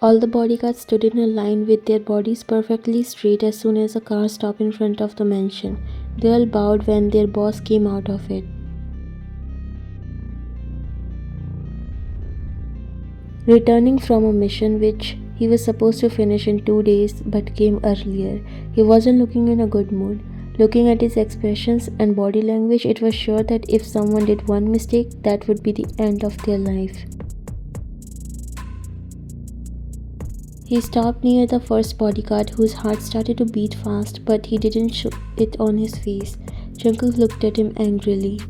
All the bodyguards stood in a line with their bodies perfectly straight as soon as a car stopped in front of the mansion. They all bowed when their boss came out of it. Returning from a mission which he was supposed to finish in 2 days but came earlier, he wasn't looking in a good mood. Looking at his expressions and body language, it was sure that if someone did one mistake, that would be the end of their life. He stopped near the first bodyguard whose heart started to beat fast, but he didn't show it on his face. Junko looked at him angrily.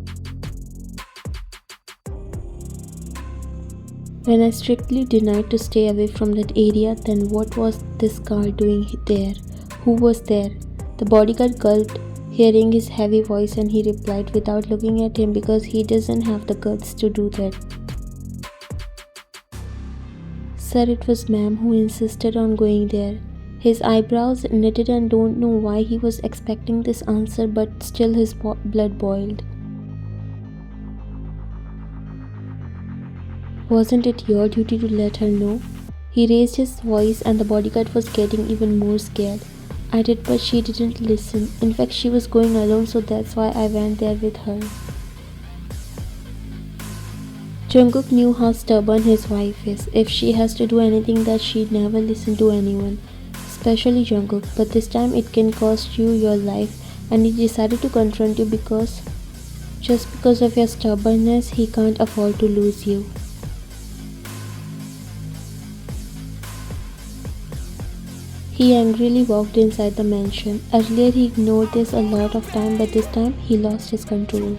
When I strictly denied to stay away from that area, then what was this guard doing there? Who was there? The bodyguard gulped, hearing his heavy voice, and he replied without looking at him because he doesn't have the guts to do that. Sir, it was ma'am who insisted on going there. His eyebrows knitted and don't know why he was expecting this answer, but still his blood boiled. Wasn't it your duty to let her know? He raised his voice and the bodyguard was getting even more scared. I did, but she didn't listen. In fact, she was going alone, so that's why I went there with her. Jungkook knew how stubborn his wife is. If she has to do anything, that she'd never listen to anyone, especially Jungkook. But this time it can cost you your life, and he decided to confront you because just because of your stubbornness, he can't afford to lose you. He angrily walked inside the mansion. Earlier he ignored this a lot of time, but this time he lost his control.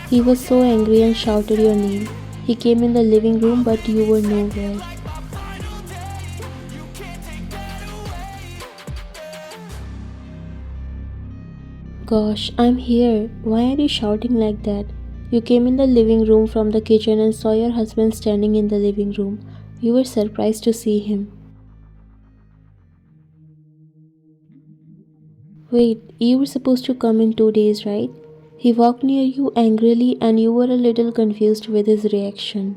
He was so angry and shouted your name. He came in the living room, but you were nowhere. Gosh, I'm here. Why are you shouting like that? You came in the living room from the kitchen and saw your husband standing in the living room. You were surprised to see him. Wait, you were supposed to come in 2 days, right? He walked near you angrily and you were a little confused with his reaction.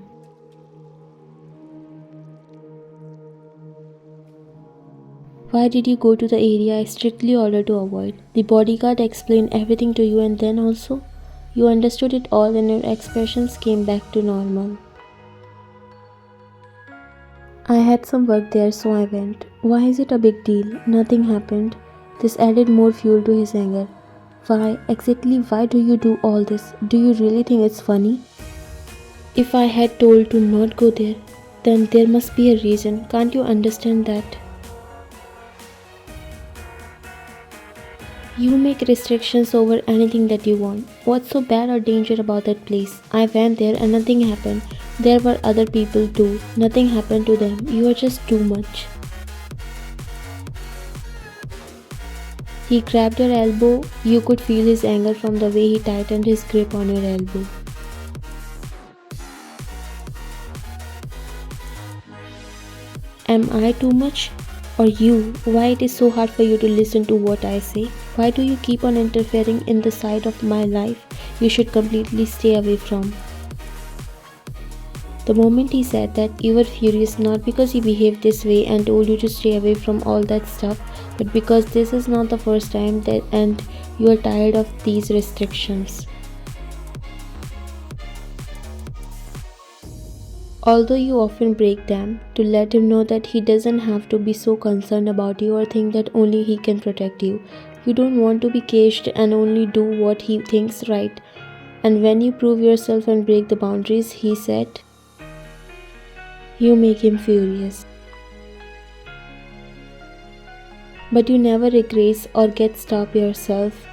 Why did you go to the area I strictly ordered to avoid? The bodyguard explained everything to you and then also you understood it all and your expressions came back to normal. I had some work there, so I went. Why is it a big deal? Nothing happened. This added more fuel to his anger. Why do you do all this? Do you really think it's funny? If I had told to not go there, then there must be a reason. Can't you understand that? You make restrictions over anything that you want. What's so bad or dangerous about that place? I went there and nothing happened. There were other people too. Nothing happened to them. You are just too much. He grabbed your elbow. You could feel his anger from the way he tightened his grip on your elbow. Am I too much? Or you? Why it is so hard for you to listen to what I say? Why do you keep on interfering in the side of my life you should completely stay away from? The moment he said that, you were furious not because he behaved this way and told you to stay away from all that stuff, but because this is not the first time that and you are tired of these restrictions. Although you often break them, to let him know that he doesn't have to be so concerned about you or think that only he can protect you. You don't want to be caged and only do what he thinks right. And when you prove yourself and break the boundaries, he said, you make him furious. But you never regress or get stopped yourself.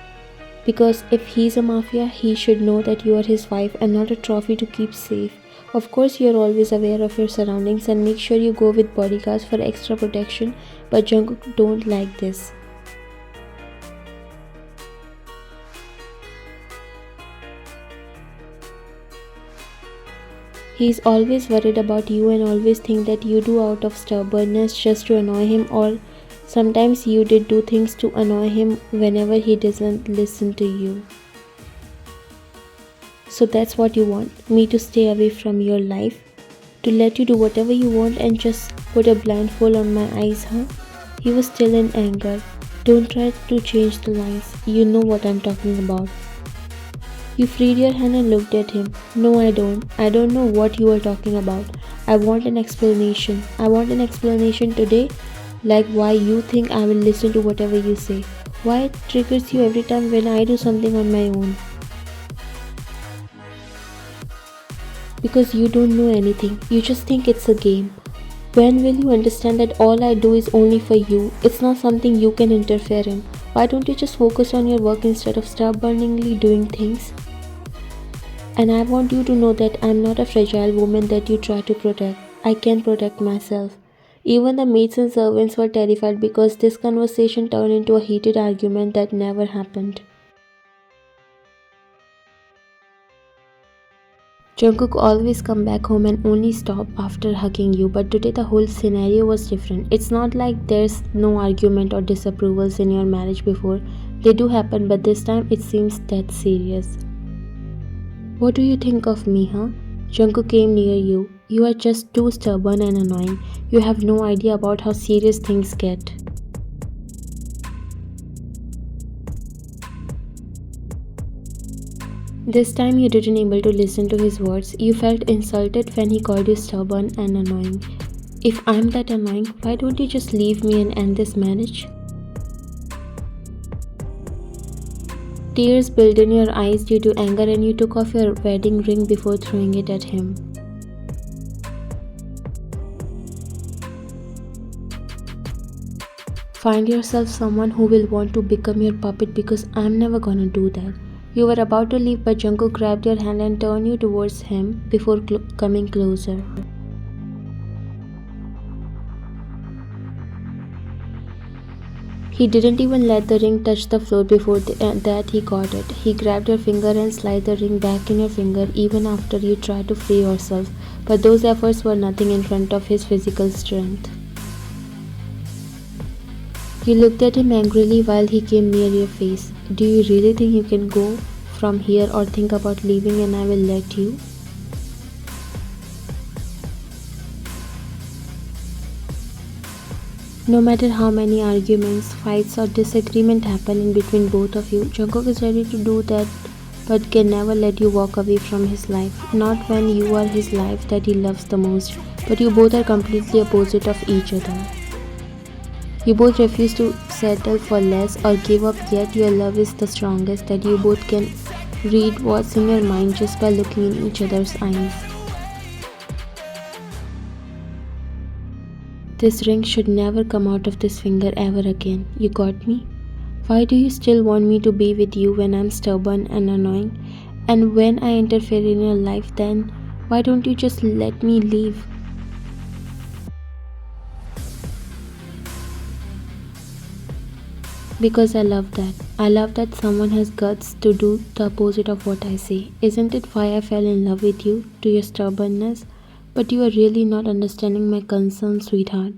Because if he's a mafia, he should know that you are his wife and not a trophy to keep safe. Of course, you are always aware of your surroundings and make sure you go with bodyguards for extra protection, but Jungkook don't like this. He's always worried about you and always think that you do out of stubbornness just to annoy him, or sometimes you did do things to annoy him whenever he doesn't listen to you. So that's what you want, me to stay away from your life? To let you do whatever you want and just put a blindfold on my eyes, huh? He was still in anger. Don't try to change the lines. You know what I'm talking about. You freed your hand and looked at him. No, I don't. I don't know what you are talking about. I want an explanation. I want an explanation today. Like why you think I will listen to whatever you say. Why it triggers you every time when I do something on my own. Because you don't know anything. You just think it's a game. When will you understand that all I do is only for you? It's not something you can interfere in. Why don't you just focus on your work instead of stubbornly doing things? And I want you to know that I'm not a fragile woman that you try to protect. I can protect myself. Even the maids and servants were terrified because this conversation turned into a heated argument that never happened. Jungkook always come back home and only stop after hugging you, but today the whole scenario was different. It's not like there's no argument or disapprovals in your marriage before. They do happen, but this time it seems that serious. What do you think of me, huh? Junko came near you. You are just too stubborn and annoying. You have no idea about how serious things get. This time you didn't able to listen to his words. You felt insulted when he called you stubborn and annoying. If I'm that annoying, why don't you just leave me and end this marriage? Tears built in your eyes due to anger and you took off your wedding ring before throwing it at him. Find yourself someone who will want to become your puppet because I'm never gonna do that. You were about to leave but Junko grabbed your hand and turned you towards him before coming closer. He didn't even let the ring touch the floor before that he got it. He grabbed your finger and slid the ring back in your finger even after you tried to free yourself. But those efforts were nothing in front of his physical strength. You looked at him angrily while he came near your face. Do you really think you can go from here or think about leaving and I will let you? No matter how many arguments, fights or disagreement happen in between both of you, Jungkook is ready to do that but can never let you walk away from his life. Not when you are his life that he loves the most, but you both are completely opposite of each other. You both refuse to settle for less or give up, yet your love is the strongest that you both can read what's in your mind just by looking in each other's eyes. This ring should never come out of this finger ever again. You got me? Why do you still want me to be with you when I'm stubborn and annoying? And when I interfere in your life, then why don't you just let me leave? Because I love that. I love that someone has guts to do the opposite of what I say. Isn't it why I fell in love with you, to your stubbornness? But you are really not understanding my concern, sweetheart.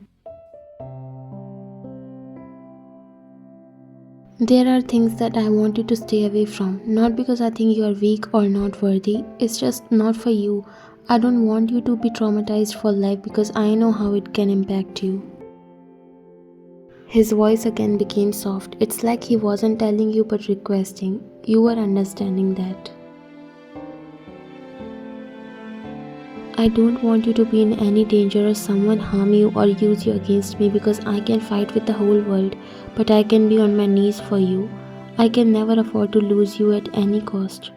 There are things that I want you to stay away from, not because I think you are weak or not worthy. It's just not for you. I don't want you to be traumatized for life because I know how it can impact you. His voice again became soft. It's like he wasn't telling you but requesting. You were understanding that. I don't want you to be in any danger or someone harm you or use you against me because I can fight with the whole world, but I can be on my knees for you. I can never afford to lose you at any cost.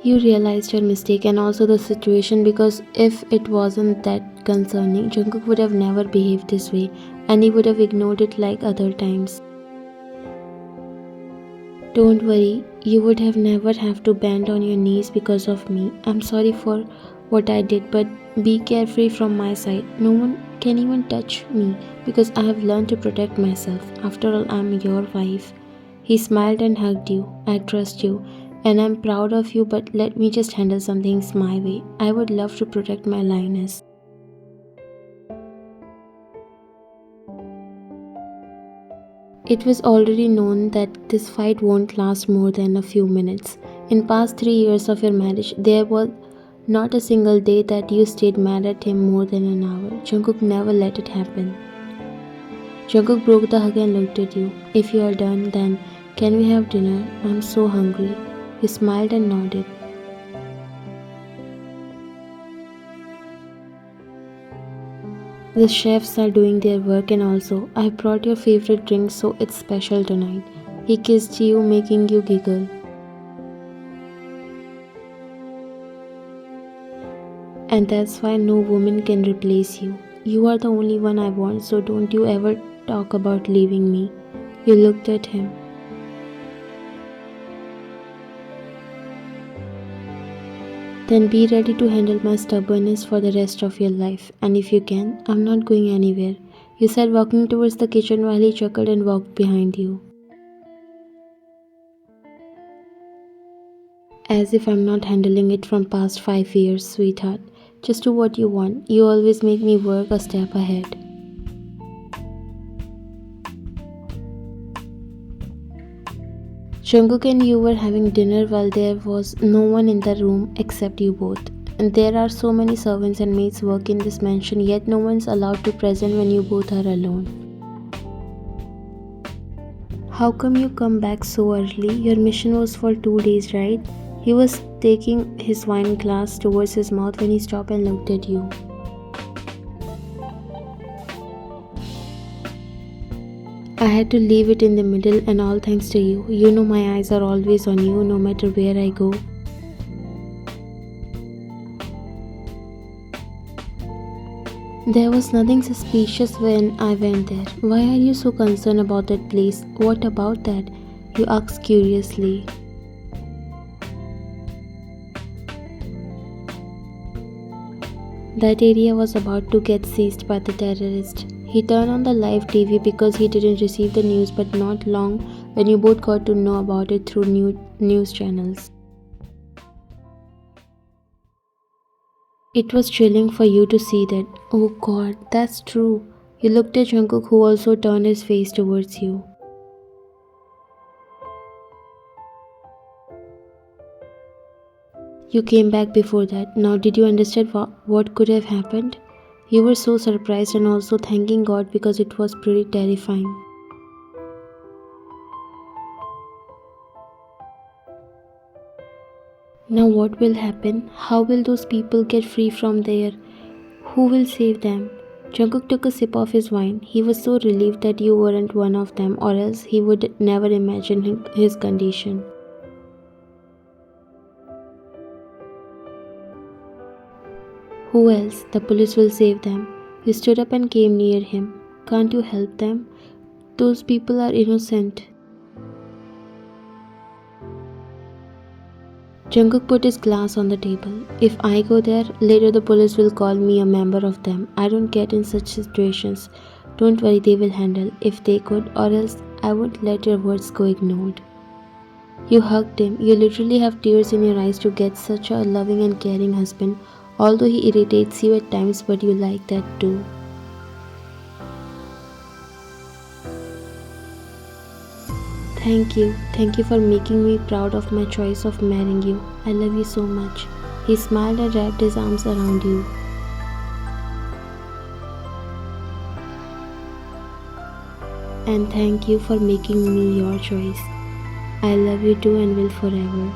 You realized your mistake and also the situation because if it wasn't that concerning, Jungkook would have never behaved this way and he would have ignored it like other times. Don't worry, you would have never have to bend on your knees because of me. I'm sorry for what I did, but be carefree from my side. No one can even touch me because I have learned to protect myself. After all, I'm your wife. He smiled and hugged you. I trust you. And I'm proud of you, but let me just handle some things my way. I would love to protect my lioness. It was already known that this fight won't last more than a few minutes. In past 3 years of your marriage, there was not a single day that you stayed mad at him more than an hour. Jungkook never let it happen. Jungkook broke the hug and looked at you. If you are done, then can we have dinner? I'm so hungry. You smiled and nodded. The chefs are doing their work, and also, I brought your favorite drink, so it's special tonight. He kissed you, making you giggle. And that's why no woman can replace you. You are the only one I want, so don't you ever talk about leaving me. You looked at him. Then be ready to handle my stubbornness for the rest of your life. And if you can, I'm not going anywhere. You said, walking towards the kitchen while he chuckled and walked behind you. As if I'm not handling it from past 5 years, sweetheart. Just do what you want. You always make me work a step ahead. Jungkook and you were having dinner while there was no one in the room except you both. And there are so many servants and maids work in this mansion, yet no one's allowed to present when you both are alone. How come you come back so early? Your mission was for 2 days, right? He was taking his wine glass towards his mouth when he stopped and looked at you. I had to leave it in the middle, and all thanks to you. You know my eyes are always on you no matter where I go. There was nothing suspicious when I went there. Why are you so concerned about that place? What about that? You asked curiously. That area was about to get seized by the terrorists. He turned on the live TV because he didn't receive the news, but not long when you both got to know about it through news channels. It was chilling for you to see that. Oh God, that's true. You looked at Junko, who also turned his face towards you. You came back before that. Now did you understand what could have happened? You were so surprised and also thanking God because it was pretty terrifying. Now what will happen? How will those people get free from there? Who will save them? Jungkook took a sip of his wine. He was so relieved that you weren't one of them, or else he would never imagine his condition. Who else? The police will save them. You stood up and came near him. Can't you help them? Those people are innocent. Jungkook put his glass on the table. If I go there, later the police will call me a member of them. I don't get in such situations. Don't worry, they will handle. If they could, or else I won't let your words go ignored. You hugged him. You literally have tears in your eyes to get such a loving and caring husband. Although he irritates you at times, but you like that too. Thank you. Thank you for making me proud of my choice of marrying you. I love you so much. He smiled and wrapped his arms around you. And thank you for making me your choice. I love you too and will forever.